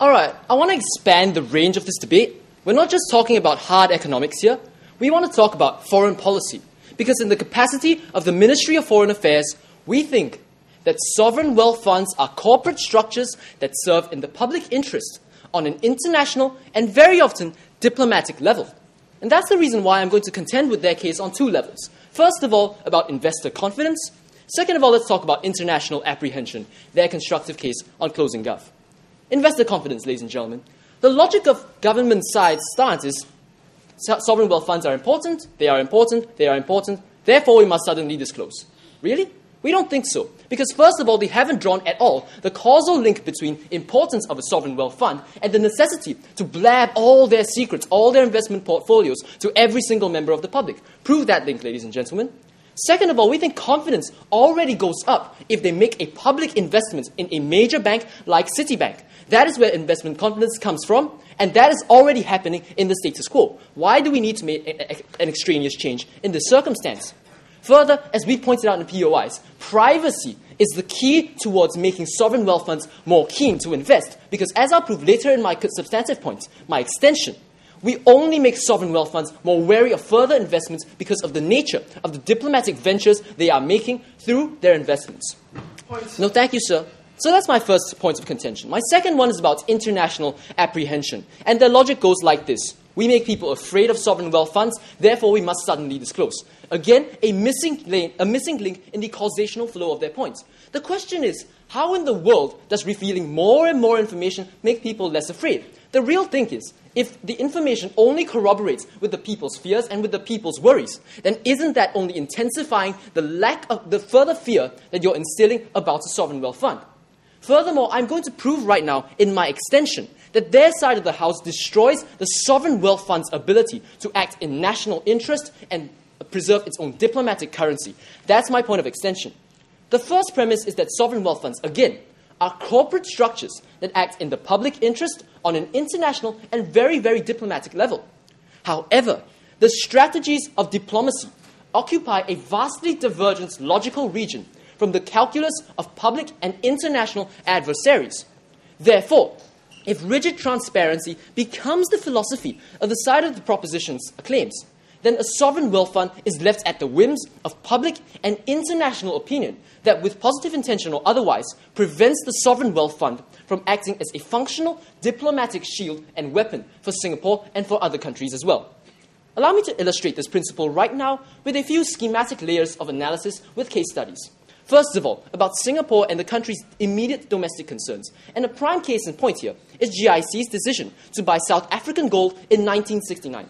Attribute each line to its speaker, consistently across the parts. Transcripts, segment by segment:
Speaker 1: All right, I want to expand the range of this debate. We're not just talking about hard economics here. We want to talk about foreign policy. Because in the capacity of the Ministry of Foreign Affairs, we think that sovereign wealth funds are corporate structures that serve in the public interest on an international and very often diplomatic level. And that's the reason why I'm going to contend with their case on two levels. First of all, about investor confidence. Second of all, let's talk about international apprehension, their constructive case on closing gov. Investor confidence, ladies and gentlemen. The logic of government side stance is sovereign wealth funds are important, they are important, they are important, therefore we must suddenly disclose. Really? We don't think so. Because first of all, they haven't drawn at all the causal link between importance of a sovereign wealth fund and the necessity to blab all their secrets, all their investment portfolios to every single member of the public. Prove that link, ladies and gentlemen. Second of all, we think confidence already goes up if they make a public investment in a major bank like Citibank. That is where investment confidence comes from, and that is already happening in the status quo. Why do we need to make an extraneous change in this circumstance? Further, as we pointed out in POIs, privacy is the key towards making sovereign wealth funds more keen to invest, because as I'll prove later in my substantive points, my extension, we only make sovereign wealth funds more wary of further investments because of the nature of the diplomatic ventures they are making through their investments. No, thank you, sir. So that's my first point of contention. My second one is about international apprehension. And their logic goes like this. We make people afraid of sovereign wealth funds, therefore we must suddenly disclose. Again, a missing link in the causational flow of their points. The question is, how in the world does revealing more and more information make people less afraid? The real thing is, if the information only corroborates with the people's fears and with the people's worries, then isn't that only intensifying the further fear that you're instilling about a sovereign wealth fund? Furthermore, I'm going to prove right now in my extension that their side of the house destroys the sovereign wealth fund's ability to act in national interest and preserve its own diplomatic currency. That's my point of extension. The first premise is that sovereign wealth funds, again, are corporate structures that act in the public interest on an international and very, very diplomatic level. However, the strategies of diplomacy occupy a vastly divergent logical region from the calculus of public and international adversaries. Therefore, if rigid transparency becomes the philosophy of the side of the proposition's claims, then a sovereign wealth fund is left at the whims of public and international opinion that, with positive intention or otherwise, prevents the sovereign wealth fund from acting as a functional diplomatic shield and weapon for Singapore and for other countries as well. Allow me to illustrate this principle right now with a few schematic layers of analysis with case studies. First of all, about Singapore and the country's immediate domestic concerns. And a prime case in point here is GIC's decision to buy South African gold in 1969.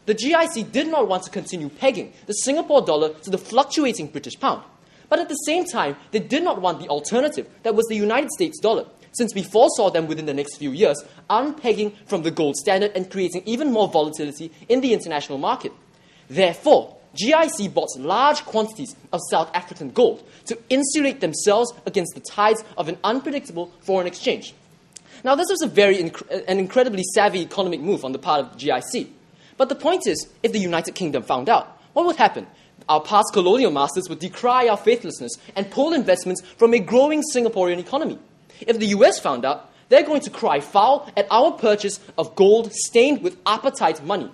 Speaker 1: The GIC did not want to continue pegging the Singapore dollar to the fluctuating British pound. But at the same time, they did not want the alternative that was the United States dollar, since we foresaw them within the next few years unpegging from the gold standard and creating even more volatility in the international market. Therefore, GIC bought large quantities of South African gold to insulate themselves against the tides of an unpredictable foreign exchange. Now, this was an incredibly savvy economic move on the part of GIC. But the point is, if the United Kingdom found out, what would happen? Our past colonial masters would decry our faithlessness and pull investments from a growing Singaporean economy. If the US found out, they're going to cry foul at our purchase of gold stained with apartheid money.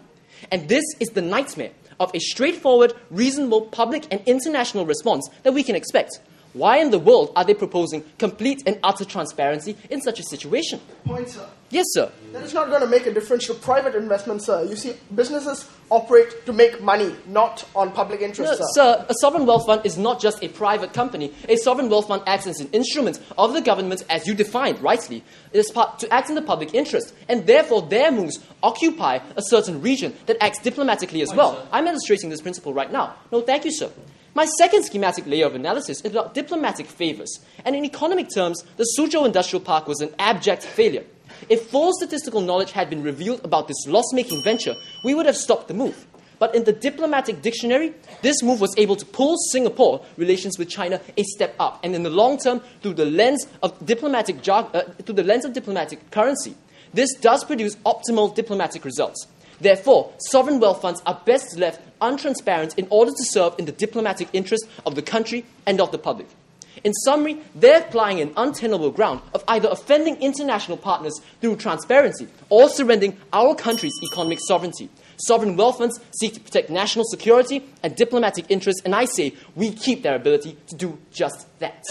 Speaker 1: And this is the nightmare of a straightforward, reasonable public and international response that we can expect. Why in the world are they proposing complete and utter transparency in such a situation?
Speaker 2: Point, sir.
Speaker 1: Yes, sir.
Speaker 2: That is not going to make a difference to private investment, sir. You see, businesses operate to make money, not on public interest,
Speaker 1: No, sir, a sovereign wealth fund is not just a private company. A sovereign wealth fund acts as an instrument of the government, as you defined rightly, to act in the public interest. And therefore, their moves occupy a certain region that acts diplomatically as well. I'm illustrating this principle right now. No, thank you, sir. My second schematic layer of analysis is about diplomatic favors. And in economic terms, the Suzhou Industrial Park was an abject failure. If full statistical knowledge had been revealed about this loss-making venture, we would have stopped the move. But in the diplomatic dictionary, this move was able to pull Singapore relations with China a step up. And in the long term, through the lens of diplomatic currency, this does produce optimal diplomatic results. Therefore, sovereign wealth funds are best left untransparent in order to serve in the diplomatic interest of the country and of the public. In summary, they're plying an untenable ground of either offending international partners through transparency or surrendering our country's economic sovereignty. Sovereign wealth funds seek to protect national security and diplomatic interests, and I say we keep their ability to do just that.